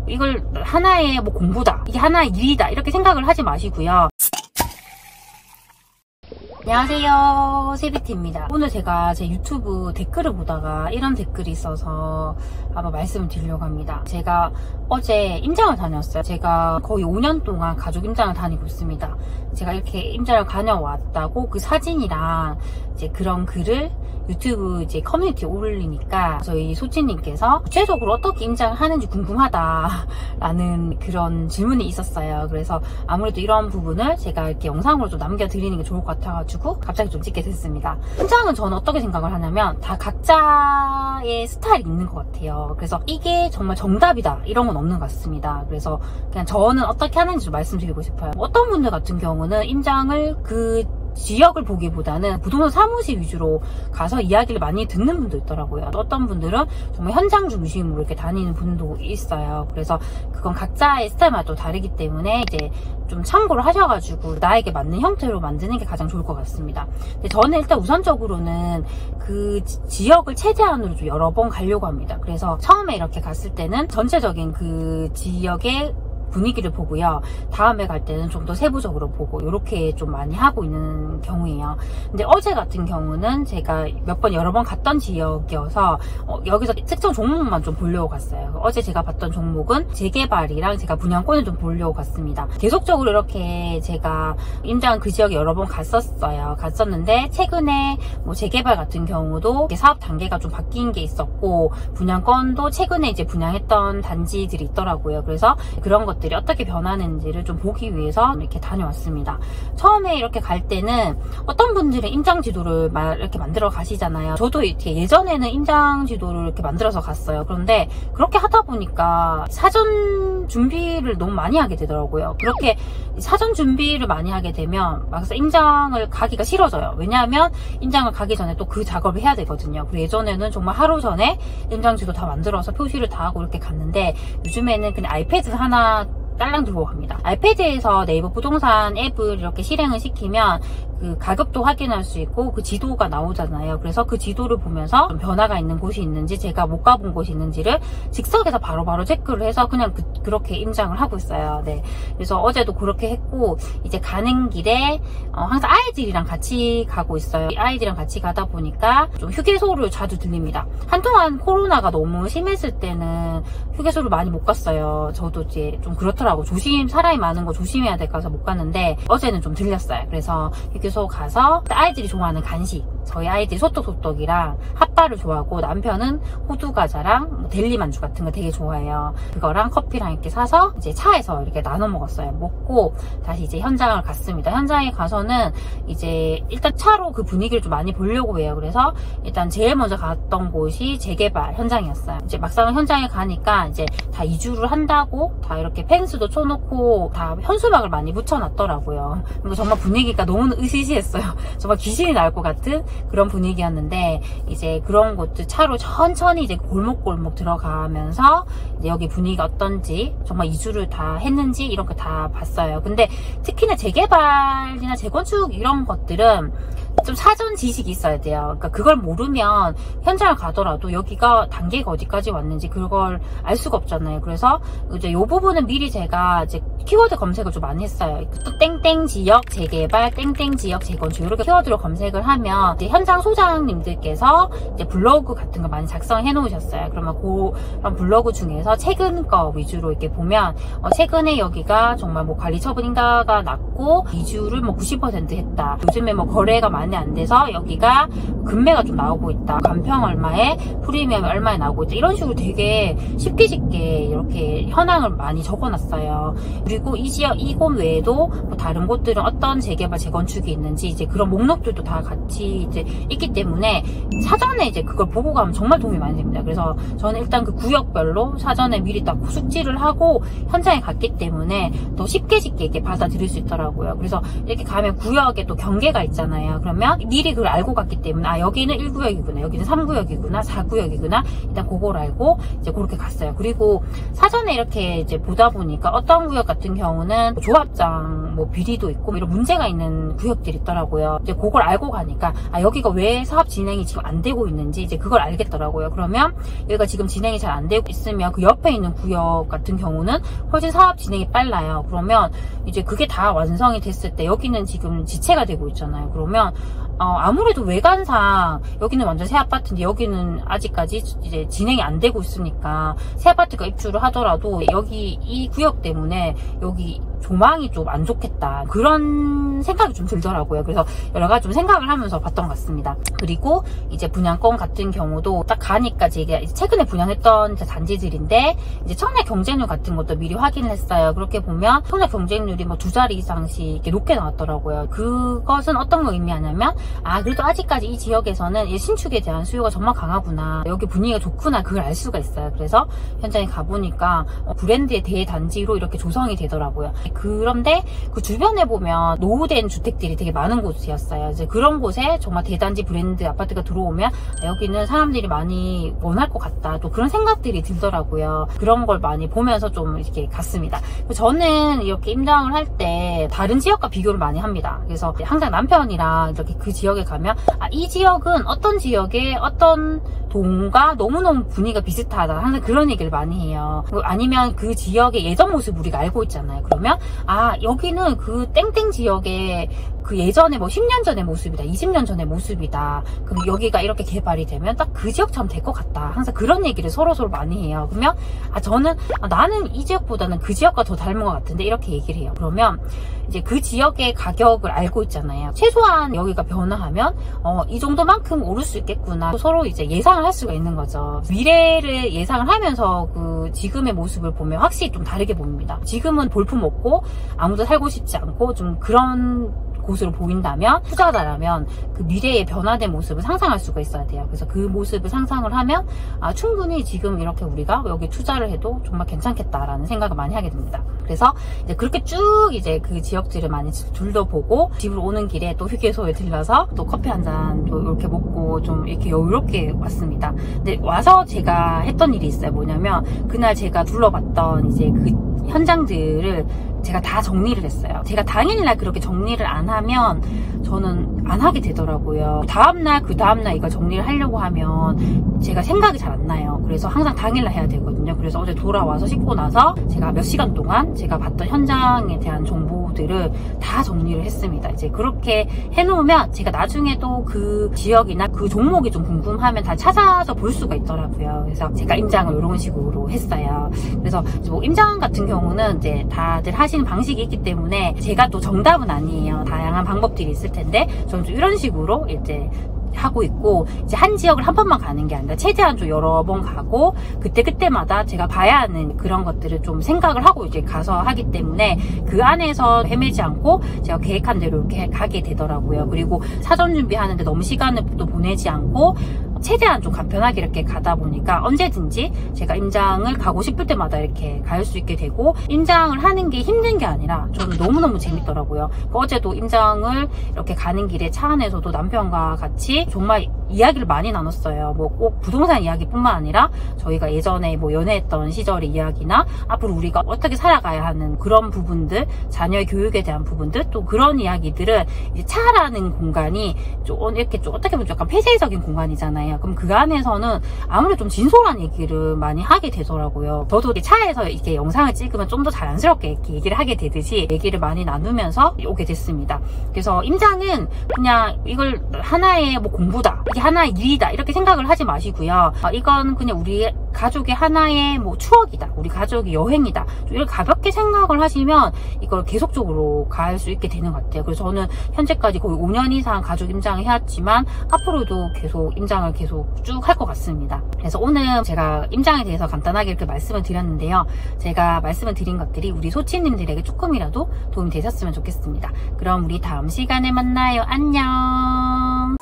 이걸 하나의 뭐 공부다, 이게 하나의 일이다 이렇게 생각을 하지 마시고요. 안녕하세요, 세비티입니다. 오늘 제가 제 유튜브 댓글을 보다가 이런 댓글이 있어서 한번 말씀을 드리려고 합니다. 제가 어제 임장을 다녔어요. 제가 거의 5년 동안 가족 임장을 다니고 있습니다. 제가 이렇게 임장을 다녀왔다고 그 사진이랑 이제 그런 글을 유튜브 이제 커뮤니티에 올리니까 저희 소치님께서 구체적으로 어떻게 임장을 하는지 궁금하다라는 그런 질문이 있었어요. 그래서 아무래도 이런 부분을 제가 이렇게 영상으로 좀 남겨드리는 게 좋을 것 같아가지고 갑자기 좀 찍게 됐습니다. 임장은 저는 어떻게 생각을 하냐면 다 각자의 스타일이 있는 것 같아요. 그래서 이게 정말 정답이다 이런 건 없는 것 같습니다. 그래서 그냥 저는 어떻게 하는지 좀 말씀드리고 싶어요. 어떤 분들 같은 경우는 임장을 그 지역을 보기보다는 부동산 사무실 위주로 가서 이야기를 많이 듣는 분도 있더라고요. 또 어떤 분들은 정말 현장 중심으로 이렇게 다니는 분도 있어요. 그래서 그건 각자의 스타일마다 또 다르기 때문에 이제 좀 참고를 하셔가지고 나에게 맞는 형태로 만드는 게 가장 좋을 것 같습니다. 근데 저는 일단 우선적으로는 그 지역을 최대한으로 좀 여러 번 가려고 합니다. 그래서 처음에 이렇게 갔을 때는 전체적인 그 지역의 분위기를 보고요. 다음에 갈 때는 좀 더 세부적으로 보고 이렇게 좀 많이 하고 있는 경우예요. 근데 어제 같은 경우는 제가 여러 번 갔던 지역이어서 여기서 특정 종목만 좀 보려고 갔어요. 어제 제가 봤던 종목은 재개발이랑 제가 분양권을 좀 보려고 갔습니다. 계속적으로 이렇게 제가 임장 그 지역에 여러 번 갔었는데 최근에 뭐 재개발 같은 경우도 사업 단계가 좀 바뀐 게 있었고 분양권도 최근에 이제 분양했던 단지들이 있더라고요. 그래서 그런 것들이 어떻게 변하는지를 좀 보기 위해서 이렇게 다녀왔습니다. 처음에 이렇게 갈 때는 어떤 분들은 임장 지도를 이렇게 만들어 가시잖아요. 저도 이렇게 예전에는 임장 지도를 이렇게 만들어서 갔어요. 그런데 그렇게 하다 보니까 사전 준비를 너무 많이 하게 되더라고요. 그렇게 사전 준비를 많이 하게 되면 막상 임장을 가기가 싫어져요. 왜냐하면 임장을 가기 전에 또 그 작업을 해야 되거든요. 그리고 예전에는 정말 하루 전에 임장 지도 다 만들어서 표시를 다 하고 이렇게 갔는데 요즘에는 그냥 아이패드 하나 딸랑 들고 갑니다. 아이패드에서 네이버 부동산 앱을 이렇게 실행을 시키면 그 가격도 확인할 수 있고 그 지도가 나오잖아요. 그래서 그 지도를 보면서 좀 변화가 있는 곳이 있는지 제가 못 가본 곳이 있는지를 즉석에서 바로바로 체크를 해서 그냥 그렇게 임장을 하고 있어요. 네. 그래서 어제도 그렇게 했고 이제 가는 길에 항상 아이들이랑 같이 가고 있어요. 아이들이랑 같이 가다 보니까 좀 휴게소를 자주 들립니다. 한동안 코로나가 너무 심했을 때는 휴게소를 많이 못 갔어요. 저도 이제 좀 그렇더라고요. 사람이 많은 거 조심해야 될 거라서 못 갔는데 어제는 좀 들렸어요. 그래서 휴게소 가서 아이들이 좋아하는 간식, 저희 아이들이 소떡소떡이랑 핫바를 좋아하고 남편은 호두과자랑 델리만두 같은 거 되게 좋아해요. 그거랑 커피랑 이렇게 사서 이제 차에서 이렇게 나눠 먹었어요. 먹고 다시 이제 현장을 갔습니다. 현장에 가서는 이제 일단 차로 그 분위기를 좀 많이 보려고 해요. 그래서 일단 제일 먼저 갔던 곳이 재개발 현장이었어요. 이제 막상 현장에 가니까 이제 다 이주를 한다고 다 이렇게 펜스도 쳐놓고 다 현수막을 많이 붙여놨더라고요. 그래서 정말 분위기가 너무 으시시했어요. 정말 귀신이 나올 것 같은 그런 분위기였는데 이제 그런 곳들 차로 천천히 이제 골목골목 들어가면서 이제 여기 분위기가 어떤지 정말 이주를 다 했는지 이런 거 다 봤어요. 근데 특히나 재개발이나 재건축 이런 것들은 좀 사전 지식이 있어야 돼요. 그러니까 그걸 모르면 현장을 가더라도 여기가 단계가 어디까지 왔는지 그걸 알 수가 없잖아요. 그래서 이제 이 부분은 미리 제가 이제 키워드 검색을 좀 많이 했어요. 또 땡땡 지역 재개발, 땡땡 지역 재건축 이렇게 키워드로 검색을 하면 이제 현장 소장님들께서 이제 블로그 같은 거 많이 작성해 놓으셨어요. 그러면 그런 블로그 중에서 최근 거 위주로 이렇게 보면 최근에 여기가 정말 뭐 관리 처분 인가가 났고 이주를 뭐 90% 했다. 요즘에 뭐 거래가 많이 안 돼서 여기가 금매가 좀 나오고 있다. 간평 얼마에 프리미엄 얼마에 나오고 있다. 이런 식으로 되게 쉽게 이렇게 현황을 많이 적어놨어요. 그리고 이 지역 이곳 외에도 뭐 다른 곳들은 어떤 재개발 재건축이 있는지 이제 그런 목록들도 다 같이 이제 있기 때문에 사전에 이제 그걸 보고 가면 정말 도움이 많이 됩니다. 그래서 저는 일단 그 구역별로 사전에 미리 딱 숙지를 하고 현장에 갔기 때문에 더 쉽게 이렇게 받아들일 수 있더라고요. 그래서 이렇게 가면 구역에 또 경계가 있잖아요. 그럼 가면 미리 그걸 알고 갔기 때문에 아 여기는 1구역이구나, 여기는 3구역이구나, 4구역이구나, 일단 그걸 알고 이제 그렇게 갔어요. 그리고 사전에 이렇게 이제 보다 보니까 어떤 구역 같은 경우는 조합장 뭐 비리도 있고 이런 문제가 있는 구역들이 있더라고요. 이제 그걸 알고 가니까 아 여기가 왜 사업 진행이 지금 안 되고 있는지 이제 그걸 알겠더라고요. 그러면 여기가 지금 진행이 잘 안 되고 있으면 그 옆에 있는 구역 같은 경우는 훨씬 사업 진행이 빨라요. 그러면 이제 그게 다 완성이 됐을 때 여기는 지금 지체가 되고 있잖아요. 그러면 아무래도 외관상 여기는 완전 새 아파트인데 여기는 아직까지 이제 진행이 안 되고 있으니까 새 아파트가 입주를 하더라도 여기 이 구역 때문에 여기 조망이 좀 안 좋겠다, 그런 생각이 좀 들더라고요. 그래서 여러 가지 좀 생각을 하면서 봤던 것 같습니다. 그리고 이제 분양권 같은 경우도 딱 가니까 이게 최근에 분양했던 단지들인데 이제 청약 경쟁률 같은 것도 미리 확인을 했어요. 그렇게 보면 청약 경쟁률이 뭐 2자리 이상씩 이렇게 높게 나왔더라고요. 그것은 어떤 걸 의미하냐면 아 그래도 아직까지 이 지역에서는 이 신축에 대한 수요가 정말 강하구나, 여기 분위기가 좋구나, 그걸 알 수가 있어요. 그래서 현장에 가보니까 브랜드의 대단지로 이렇게 조성이 되더라고요. 그런데 그 주변에 보면 노후된 주택들이 되게 많은 곳이었어요. 이제 그런 곳에 정말 대단지 브랜드 아파트가 들어오면 여기는 사람들이 많이 원할 것 같다, 또 그런 생각들이 들더라고요. 그런 걸 많이 보면서 좀 이렇게 갔습니다. 저는 이렇게 임장을 할 때 다른 지역과 비교를 많이 합니다. 그래서 항상 남편이랑 이렇게 그 지역에 가면 아, 이 지역은 어떤 지역에 어떤 동과 너무너무 분위기가 비슷하다, 항상 그런 얘기를 많이 해요. 아니면 그 지역의 예전 모습 우리가 알고 있잖아요. 그러면 아 여기는 그 땡땡 지역의 그 예전에 뭐 10년 전의 모습이다, 20년 전의 모습이다, 그럼 여기가 이렇게 개발이 되면 딱 그 지역처럼 될 것 같다, 항상 그런 얘기를 서로 많이 해요. 그러면 아 저는 나는 이 지역보다는 그 지역과 더 닮은 것 같은데 이렇게 얘기를 해요. 그러면 이제 그 지역의 가격을 알고 있잖아요. 최소한 여기가 변화하면 이 정도만큼 오를 수 있겠구나, 서로 이제 예상을 할 수가 있는 거죠. 미래를 예상을 하면서 그 지금의 모습을 보면 확실히 좀 다르게 보입니다. 지금은 볼품없고 아무도 살고 싶지 않고 좀 그런 곳으로 보인다면, 투자자라면 그 미래의 변화된 모습을 상상할 수가 있어야 돼요. 그래서 그 모습을 상상을 하면 아 충분히 지금 이렇게 우리가 여기 투자를 해도 정말 괜찮겠다라는 생각을 많이 하게 됩니다. 그래서 이제 그렇게 쭉 이제 그 지역들을 많이 둘러보고 집으로 오는 길에 또 휴게소에 들러서 또 커피 한 잔 또 이렇게 먹고 좀 이렇게 여유롭게 왔습니다. 근데 와서 제가 했던 일이 있어요. 뭐냐면 그날 제가 둘러봤던 이제 그 현장들을 제가 다 정리를 했어요. 제가 당일날 그렇게 정리를 안 하면 저는 안 하게 되더라고요. 다음날 그 다음날 이거 정리를 하려고 하면 제가 생각이 잘 안 나요. 그래서 항상 당일날 해야 되거든요. 그래서 어제 돌아와서 씻고 나서 제가 몇 시간 동안 제가 봤던 현장에 대한 정보들을 다 정리를 했습니다. 이제 그렇게 해놓으면 제가 나중에도 그 지역이나 그 종목이 좀 궁금하면 다 찾아서 볼 수가 있더라고요. 그래서 제가 임장을 이런 식으로 했어요. 그래서 뭐 임장 같은 경우는 이제 다들 하시는 방식이 있기 때문에 제가 또 정답은 아니에요. 다양한 방법들이 있을 텐데 저는 좀 이런 식으로 이제 하고 있고, 이제 한 지역을 한 번만 가는 게 아니라 최대한 좀 여러 번 가고 그때마다 제가 봐야 하는 그런 것들을 좀 생각을 하고 이제 가서 하기 때문에 그 안에서 헤매지 않고 제가 계획한 대로 이렇게 가게 되더라고요. 그리고 사전 준비하는데 너무 시간을 또 보내지 않고 최대한 좀 간편하게 이렇게 가다 보니까 언제든지 제가 임장을 가고 싶을 때마다 이렇게 갈 수 있게 되고, 임장을 하는 게 힘든 게 아니라 저는 너무너무 재밌더라고요. 어제도 임장을 이렇게 가는 길에 차 안에서도 남편과 같이 정말 이야기를 많이 나눴어요. 뭐 꼭 부동산 이야기뿐만 아니라 저희가 예전에 뭐 연애했던 시절의 이야기나 앞으로 우리가 어떻게 살아가야 하는 그런 부분들, 자녀의 교육에 대한 부분들, 또 그런 이야기들을 이제 차라는 공간이 좀 이렇게 좀 어떻게 보면 약간 폐쇄적인 공간이잖아요. 그럼 그 안에서는 아무래도 좀 진솔한 얘기를 많이 하게 되더라고요. 저도 차에서 이렇게 영상을 찍으면 좀 더 자연스럽게 이렇게 얘기를 하게 되듯이 얘기를 많이 나누면서 오게 됐습니다. 그래서 임장은 그냥 이걸 하나의 뭐 공부다, 이게 하나의 일이다 이렇게 생각을 하지 마시고요. 이건 그냥 우리 가족의 하나의 뭐 추억이다, 우리 가족의 여행이다, 이렇게 가볍게 생각을 하시면 이걸 계속적으로 갈 수 있게 되는 것 같아요. 그래서 저는 현재까지 거의 5년 이상 가족 임장을 해왔지만 앞으로도 계속 임장을 계속 쭉 할 것 같습니다. 그래서 오늘 제가 임장에 대해서 간단하게 이렇게 말씀을 드렸는데요. 제가 말씀을 드린 것들이 우리 소치님들에게 조금이라도 도움이 되셨으면 좋겠습니다. 그럼 우리 다음 시간에 만나요. 안녕.